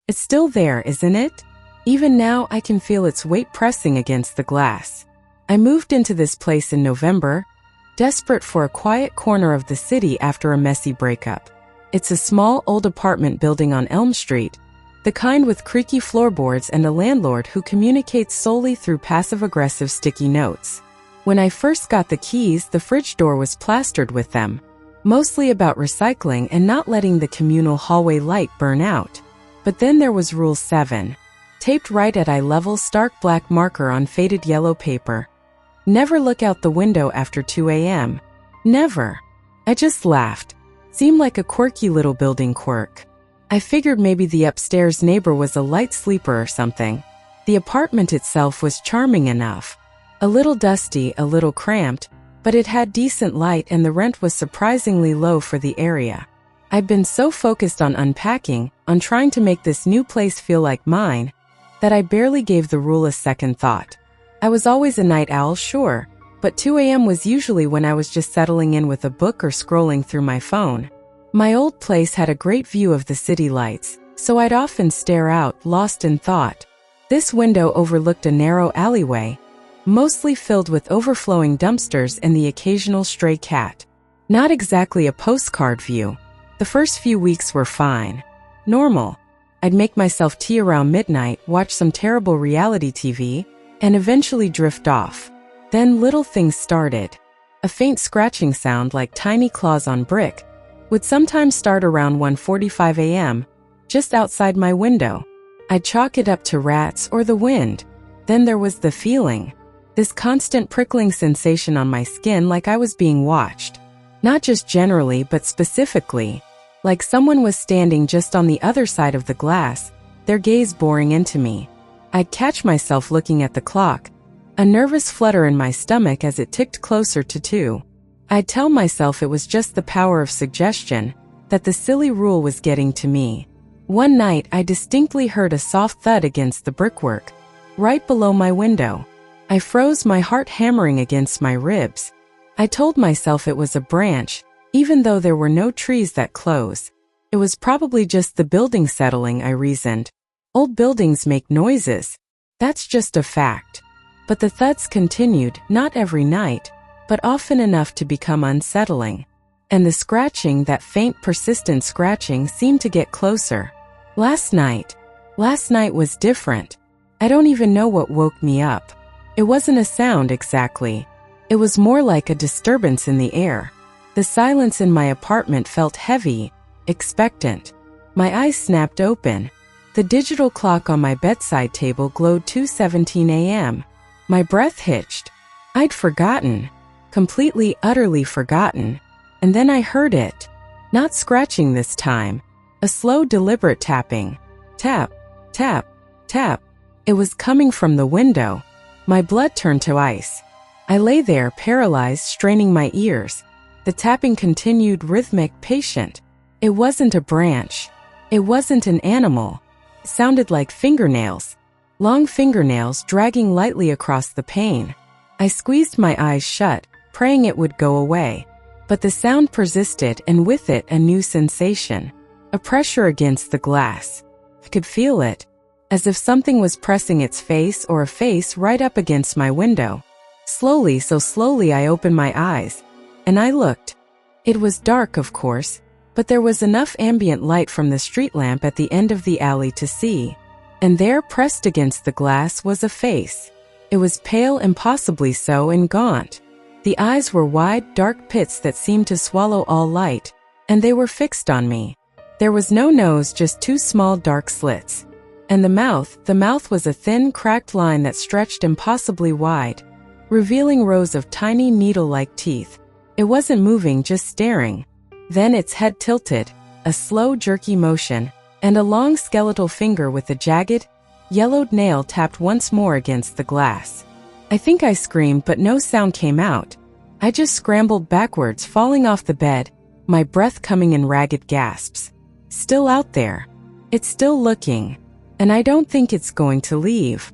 It's still there, isn't it? Even now, I can feel its weight pressing against the glass. I moved into this place in November, desperate for a quiet corner of the city after a messy breakup. It's a small, old apartment building on Elm Street, the kind with creaky floorboards and a landlord who communicates solely through passive-aggressive sticky notes. When I first got the keys, the fridge door was plastered with them, mostly about recycling and not letting the communal hallway light burn out. But then there was Rule 7, taped right at eye level, stark black marker on faded yellow paper. Never look out the window after 2 a.m. Never. I just laughed. Seemed like a quirky little building quirk. I figured maybe the upstairs neighbor was a light sleeper or something. The apartment itself was charming enough. A little dusty, a little cramped, but it had decent light and the rent was surprisingly low for the area. I'd been so focused on unpacking, on trying to make this new place feel like mine, that I barely gave the rule a second thought. I was always a night owl, sure, but 2 a.m. was usually when I was just settling in with a book or scrolling through my phone. My old place had a great view of the city lights, so I'd often stare out, lost in thought. This window overlooked a narrow alleyway, mostly filled with overflowing dumpsters and the occasional stray cat. Not exactly a postcard view. The first few weeks were fine. Normal. I'd make myself tea around midnight, watch some terrible reality TV, and eventually drift off. Then little things started. A faint scratching sound like tiny claws on brick would sometimes start around 1:45 a.m., just outside my window. I'd chalk it up to rats or the wind. Then there was the feeling. This constant prickling sensation on my skin, like I was being watched. Not just generally, but specifically. Like someone was standing just on the other side of the glass, their gaze boring into me. I'd catch myself looking at the clock, a nervous flutter in my stomach as it ticked closer to 2. I'd tell myself it was just the power of suggestion, that the silly rule was getting to me. One night, I distinctly heard a soft thud against the brickwork, right below my window. I froze, my heart hammering against my ribs. I told myself it was a branch, even though there were no trees that close. It was probably just the building settling, I reasoned. Old buildings make noises. That's just a fact. But the thuds continued, not every night, but often enough to become unsettling. And the scratching, that faint, persistent scratching, seemed to get closer. Last night was different. I don't even know what woke me up. It wasn't a sound exactly. It was more like a disturbance in the air. The silence in my apartment felt heavy, expectant. My eyes snapped open. The digital clock on my bedside table glowed 2:17 a.m. My breath hitched. I'd forgotten. Completely, utterly forgotten. And then I heard it. Not scratching this time. A slow, deliberate tapping. Tap, tap, tap. It was coming from the window. My blood turned to ice. I lay there, paralyzed, straining my ears. The tapping continued, rhythmic, patient. It wasn't a branch. It wasn't an animal. It sounded like fingernails. Long fingernails dragging lightly across the pane. I squeezed my eyes shut, praying it would go away. But the sound persisted, and with it a new sensation. A pressure against the glass. I could feel it, as if something was pressing its face or a face right up against my window. Slowly, so slowly, I opened my eyes, and I looked. It was dark, of course, but there was enough ambient light from the street lamp at the end of the alley to see. And there, pressed against the glass, was a face. It was pale, impossibly so, and gaunt. The eyes were wide, dark pits that seemed to swallow all light, and they were fixed on me. There was no nose, just 2 small dark slits. And the mouth was a thin, cracked line that stretched impossibly wide, revealing rows of tiny needle-like teeth. It wasn't moving, just staring. Then its head tilted, a slow, jerky motion, and a long skeletal finger with a jagged, yellowed nail tapped once more against the glass. I think I screamed, but no sound came out. I just scrambled backwards, falling off the bed, my breath coming in ragged gasps. Still out there. It's still looking. And I don't think it's going to leave.